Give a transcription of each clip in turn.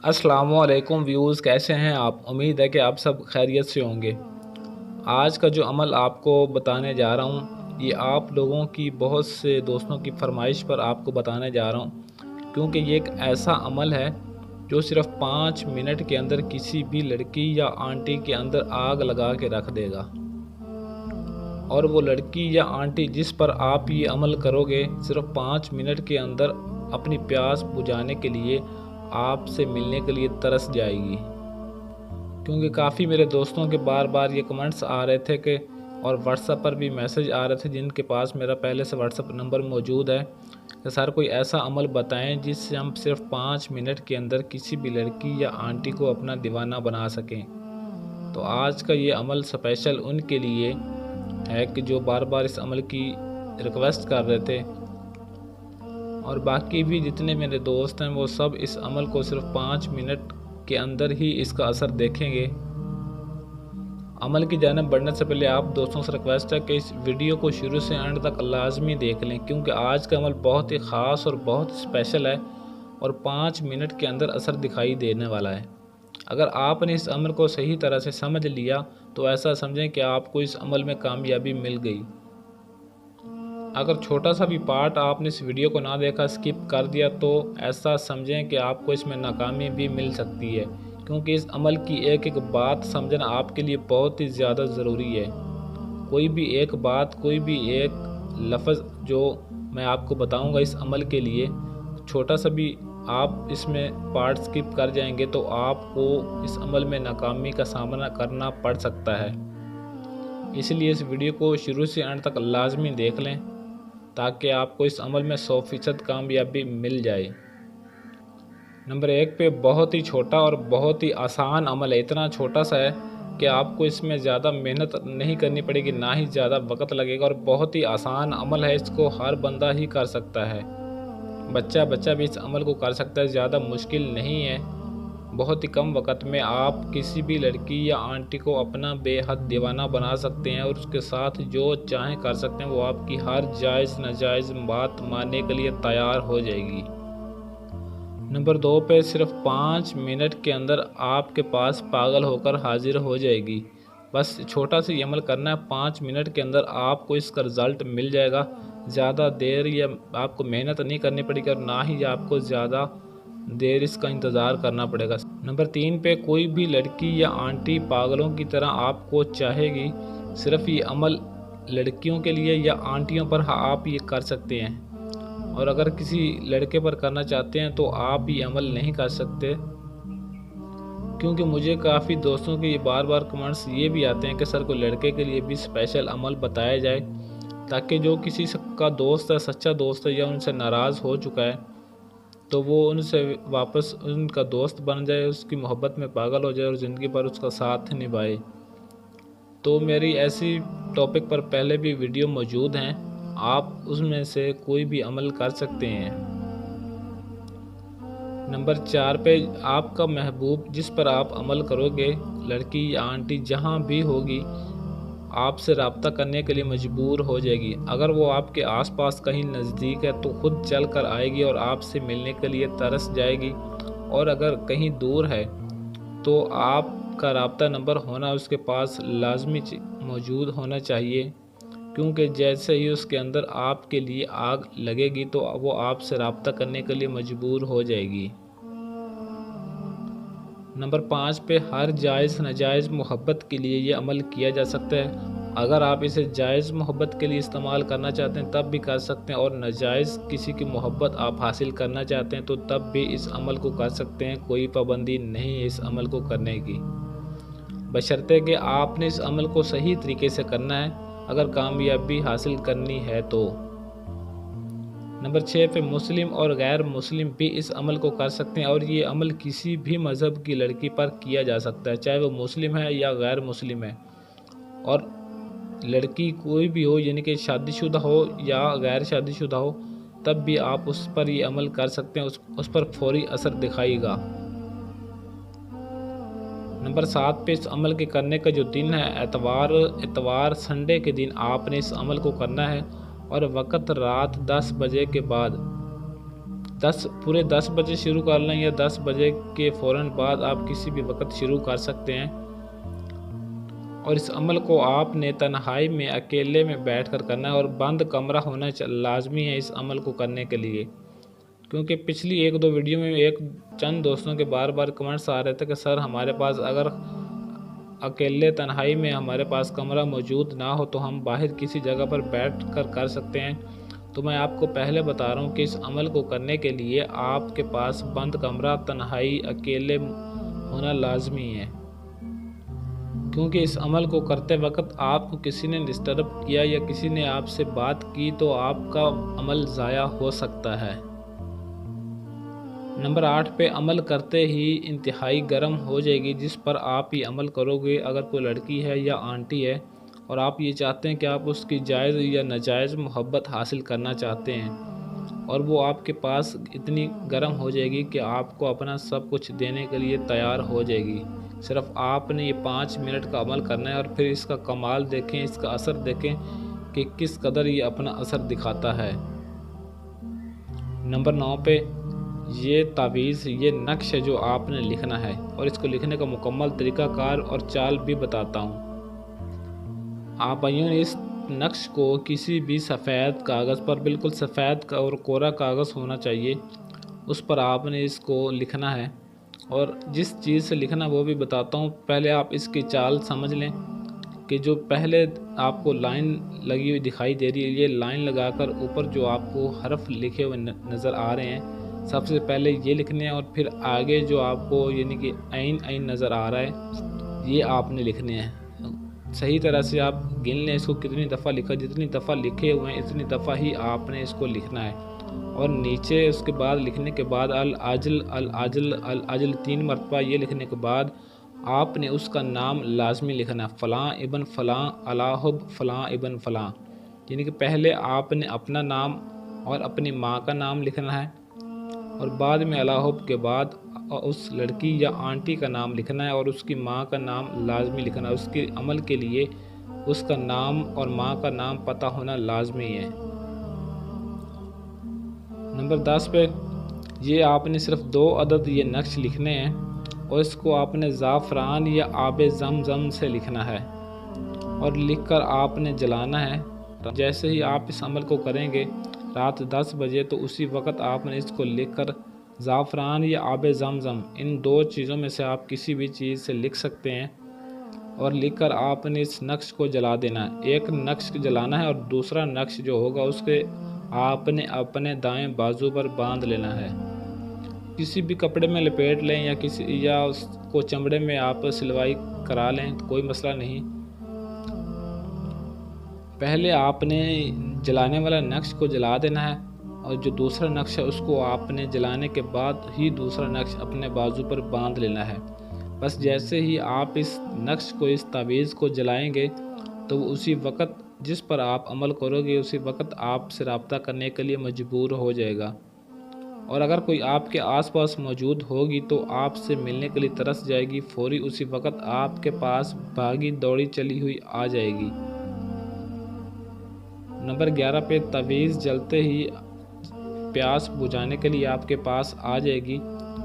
अस्सलामु अलैकुम व्यूज़, कैसे हैं आप। उम्मीद है कि आप सब खैरियत से होंगे। आज का जो अमल आपको बताने जा रहा हूँ, ये आप लोगों की बहुत से दोस्तों की फरमाइश पर आपको बताने जा रहा हूँ, क्योंकि ये एक ऐसा अमल है जो सिर्फ़ 5 मिनट के अंदर किसी भी लड़की या आंटी के अंदर आग लगा के रख देगा। और वो लड़की या आंटी जिस पर आप ये अमल करोगे, सिर्फ़ 5 मिनट के अंदर अपनी प्यास बुझाने के लिए आपसे मिलने के लिए तरस जाएगी। क्योंकि काफ़ी मेरे दोस्तों के बार बार ये कमेंट्स आ रहे थे कि और व्हाट्सएप पर भी मैसेज आ रहे थे, जिनके पास मेरा पहले से व्हाट्सएप नंबर मौजूद है, कि सर कोई ऐसा अमल बताएं जिससे हम सिर्फ 5 मिनट के अंदर किसी भी लड़की या आंटी को अपना दीवाना बना सकें। तो आज का ये अमल स्पेशल उनके लिए है कि जो बार बार इस अमल की रिक्वेस्ट कर रहे थे, और बाकी भी जितने मेरे दोस्त हैं वो सब इस अमल को सिर्फ 5 मिनट के अंदर ही इसका असर देखेंगे। अमल की जानिब बढ़ने से पहले आप दोस्तों से रिक्वेस्ट है कि इस वीडियो को शुरू से एंड तक लाजमी देख लें, क्योंकि आज का अमल बहुत ही ख़ास और बहुत स्पेशल है और 5 मिनट के अंदर असर दिखाई देने वाला है। अगर आपने इस अमल को सही तरह से समझ लिया तो ऐसा समझें कि आपको इस अमल में कामयाबी मिल गई। अगर छोटा सा भी पार्ट आपने इस वीडियो को ना देखा, स्किप कर दिया, तो ऐसा समझें कि आपको इसमें नाकामी भी मिल सकती है, क्योंकि इस अमल की एक एक बात समझना आपके लिए बहुत ही ज़्यादा ज़रूरी है। कोई भी एक बात, कोई भी एक लफ्ज़ जो मैं आपको बताऊंगा इस अमल के लिए, छोटा सा भी आप इसमें पार्ट स्किप कर जाएंगे तो आपको इस अमल में नाकामी का सामना करना पड़ सकता है। इसलिए इस वीडियो को शुरू से एंड तक लाजमी देख लें, ताकि आपको इस अमल में 100% कामयाबी मिल जाए। नंबर 1 पे बहुत ही छोटा और बहुत ही आसान अमल है। इतना छोटा सा है कि आपको इसमें ज़्यादा मेहनत नहीं करनी पड़ेगी, ना ही ज़्यादा वक्त लगेगा, और बहुत ही आसान अमल है। इसको हर बंदा ही कर सकता है, बच्चा भी इस अमल को कर सकता है। ज़्यादा मुश्किल नहीं है। बहुत ही कम वक्त में आप किसी भी लड़की या आंटी को अपना बेहद दीवाना बना सकते हैं और उसके साथ जो चाहें कर सकते हैं। वो आपकी हर जायज़ नाजायज़ बात मानने के लिए तैयार हो जाएगी। नंबर 2 पे सिर्फ 5 मिनट के अंदर आपके पास पागल होकर हाजिर हो जाएगी। बस छोटा सा ये अमल करना है, 5 मिनट के अंदर आपको इसका रिज़ल्ट मिल जाएगा। ज़्यादा देर या आपको मेहनत नहीं करनी पड़ेगी और ना ही आपको ज़्यादा देर इसका इंतज़ार करना पड़ेगा। नंबर 3 पे कोई भी लड़की या आंटी पागलों की तरह आपको चाहेगी। सिर्फ ये अमल लड़कियों के लिए या आंटियों पर आप ये कर सकते हैं, और अगर किसी लड़के पर करना चाहते हैं तो आप ये अमल नहीं कर सकते, क्योंकि मुझे काफ़ी दोस्तों के ये बार बार कमेंट्स ये भी आते हैं कि सर को लड़के के लिए भी स्पेशल अमल बताया जाए, ताकि जो किसी का दोस्त है, सच्चा दोस्त है, या उनसे नाराज़ हो चुका है, तो वो उनसे वापस उनका दोस्त बन जाए, उसकी मोहब्बत में पागल हो जाए और ज़िंदगी भर उसका साथ निभाए। तो मेरी ऐसी टॉपिक पर पहले भी वीडियो मौजूद हैं, आप उसमें से कोई भी अमल कर सकते हैं। नंबर 4 पे आपका महबूब जिस पर आप अमल करोगे, लड़की या आंटी जहाँ भी होगी, आपसे रब्ता करने के लिए मजबूर हो जाएगी। अगर वो आपके आसपास कहीं नज़दीक है तो खुद चल कर आएगी और आपसे मिलने के लिए तरस जाएगी, और अगर कहीं दूर है तो आपका रब्ता नंबर होना उसके पास लाजमी मौजूद होना चाहिए, क्योंकि जैसे ही उसके अंदर आपके लिए आग लगेगी तो वो आपसे रब्ता करने के लिए मजबूर हो जाएगी। नंबर 5 पे हर जायज़ नाजायज़ मोहब्बत के लिए ये अमल किया जा सकता है। अगर आप इसे जायज़ मोहब्बत के लिए इस्तेमाल करना चाहते हैं तब भी कर सकते हैं, और नाजायज़ किसी की मोहब्बत आप हासिल करना चाहते हैं तो तब भी इस अमल को कर सकते हैं। कोई पाबंदी नहीं है इस अमल को करने की, बशर्ते कि आपने इस अमल को सही तरीके से करना है, अगर कामयाबी हासिल करनी है तो। नंबर 6 पे मुस्लिम और गैर मुस्लिम भी इस अमल को कर सकते हैं, और ये अमल किसी भी मज़हब की लड़की पर किया जा सकता है, चाहे वो मुस्लिम है या गैर मुस्लिम है। और लड़की कोई भी हो, यानी कि शादीशुदा हो या गैर शादीशुदा हो, तब भी आप उस पर ये अमल कर सकते हैं, उस पर फौरी असर दिखाएगा। नंबर 7 पे इस अमल के करने का जो दिन है, एतवार संडे के दिन आपने इस अमल को करना है, और वक़्त रात 10 बजे के बाद پورے 10 بجے شروع کر لیں یا 10 بجے کے فوراً بعد آپ کسی بھی وقت شروع کر سکتے ہیں۔ اور اس عمل کو آپ نے تنہائی میں اکیلے میں بیٹھ کر کرنا ہے اور بند کمرہ ہونا لازمی ہے اس عمل کو کرنے کے لیے، کیونکہ پچھلی 1-2 ویڈیو میں چند دوستوں کے بار بار کمنٹس آ رہے تھے کہ سر ہمارے پاس اگر اکیلے تنہائی میں ہمارے پاس کمرہ موجود نہ ہو تو ہم باہر کسی جگہ پر بیٹھ کر سکتے ہیں۔ تو میں آپ کو پہلے بتا رہا ہوں کہ اس عمل کو کرنے کے لیے آپ کے پاس بند کمرہ، تنہائی، اکیلے ہونا لازمی ہے، کیونکہ اس عمل کو کرتے وقت آپ کو کسی نے ڈسٹرب کیا یا کسی نے آپ سے بات کی تو آپ کا عمل ضائع ہو سکتا ہے۔ نمبر 8 پہ عمل کرتے ہی انتہائی گرم ہو جائے گی جس پر آپ یہ عمل کرو گے۔ اگر کوئی لڑکی ہے یا آنٹی ہے اور آپ یہ چاہتے ہیں کہ آپ اس کی جائز یا ناجائز محبت حاصل کرنا چاہتے ہیں اور وہ آپ کے پاس اتنی گرم ہو جائے گی کہ آپ کو اپنا سب کچھ دینے کے لیے تیار ہو جائے گی، صرف آپ نے یہ 5 منٹ کا عمل کرنا ہے اور پھر اس کا کمال دیکھیں، اس کا اثر دیکھیں کہ کس قدر یہ اپنا اثر دکھاتا ہے۔ نمبر 9 پہ یہ تعویذ، یہ نقش ہے جو آپ نے لکھنا ہے اور اس کو لکھنے کا مکمل طریقہ کار اور چال بھی بتاتا ہوں۔ آپ بھائیوں نے اس نقش کو کسی بھی سفید کاغذ پر، بالکل سفید اور کورا کاغذ ہونا چاہیے، اس پر آپ نے اس کو لکھنا ہے اور جس چیز سے لکھنا وہ بھی بتاتا ہوں۔ پہلے آپ اس کی چال سمجھ لیں کہ جو پہلے آپ کو لائن لگی ہوئی دکھائی دے رہی ہے، یہ لائن لگا کر اوپر جو آپ کو حرف لکھے ہوئے نظر آ رہے ہیں، سب سے پہلے یہ لکھنے ہیں اور پھر آگے جو آپ کو یعنی کہ عین نظر آ رہا ہے یہ آپ نے لکھنے ہیں۔ صحیح طرح سے آپ گن لیں اس کو کتنی دفعہ لکھا، جتنی دفعہ لکھے ہوئے ہیں اتنی دفعہ ہی آپ نے اس کو لکھنا ہے۔ اور نیچے اس کے بعد لکھنے کے بعد العجل العجل العجل 3 مرتبہ یہ لکھنے کے بعد آپ نے اس کا نام لازمی لکھنا ہے، فلاں ابن فلاں الاحب فلاں ابن فلاں، یعنی کہ پہلے آپ نے اپنا نام اور اپنی ماں کا نام لکھنا ہے اور بعد میں الاحب کے بعد اس لڑکی یا آنٹی کا نام لکھنا ہے اور اس کی ماں کا نام لازمی لکھنا ہے۔ اس کے عمل کے لیے اس کا نام اور ماں کا نام پتہ ہونا لازمی ہے۔ نمبر 10 پہ یہ آپ نے صرف 2 عدد یہ نقش لکھنے ہیں اور اس کو آپ نے زعفران یا آب زمزم سے لکھنا ہے اور لکھ کر آپ نے جلانا ہے۔ جیسے ہی آپ اس عمل کو کریں گے رات 10 بجے تو اسی وقت آپ نے اس کو لکھ کر زعفران یا آب زمزم، ان 2 چیزوں میں سے آپ کسی بھی چیز سے لکھ سکتے ہیں اور لکھ کر آپ نے اس نقش کو جلا دینا ہے۔ ایک نقش جلانا ہے اور دوسرا نقش جو ہوگا اس کے آپ نے اپنے دائیں بازو پر باندھ لینا ہے، کسی بھی کپڑے میں لپیٹ لیں یا اس کو چمڑے میں آپ سلوائی کرا لیں، کوئی مسئلہ نہیں۔ پہلے آپ نے جلانے والا نقش کو جلا دینا ہے اور جو دوسرا نقش ہے اس کو آپ نے جلانے کے بعد ہی دوسرا نقش اپنے بازو پر باندھ لینا ہے۔ بس جیسے ہی آپ اس نقش کو، اس تعویذ کو جلائیں گے تو وہ اسی وقت جس پر آپ عمل کرو گے اسی وقت آپ سے رابطہ کرنے کے لیے مجبور ہو جائے گا، اور اگر کوئی آپ کے آس پاس موجود ہوگی تو آپ سے ملنے کے لیے ترس جائے گی، فوری اسی وقت آپ کے پاس بھاگی دوڑی چلی ہوئی آ جائے گی۔ نمبر 11 پہ تعویذ جلتے ہی پیاس بجھانے کے لیے آپ کے پاس آ جائے گی۔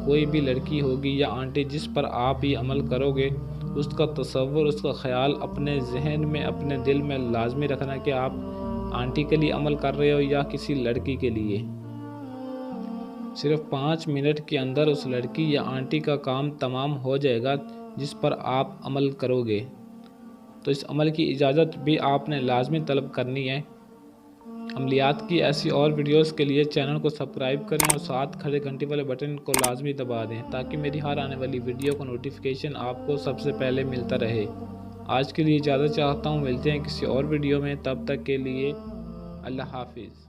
کوئی بھی لڑکی ہوگی یا آنٹی جس پر آپ یہ عمل کرو گے اس کا تصور، اس کا خیال اپنے ذہن میں، اپنے دل میں لازمی رکھنا کہ آپ آنٹی کے لیے عمل کر رہے ہو یا کسی لڑکی کے لیے۔ صرف 5 منٹ کے اندر اس لڑکی یا آنٹی کا کام تمام ہو جائے گا جس پر آپ عمل کرو گے۔ تو اس عمل کی اجازت بھی آپ نے لازمی طلب کرنی ہے۔ عملیات کی ایسی اور ویڈیوز کے لیے چینل کو سبسکرائب کریں اور ساتھ کھڑے گھنٹی والے بٹن کو لازمی دبا دیں تاکہ میری ہر آنے والی ویڈیو کا نوٹیفیکیشن آپ کو سب سے پہلے ملتا رہے۔ آج کے لیے اجازت چاہتا ہوں، ملتے ہیں کسی اور ویڈیو میں، تب تک کے لیے اللہ حافظ۔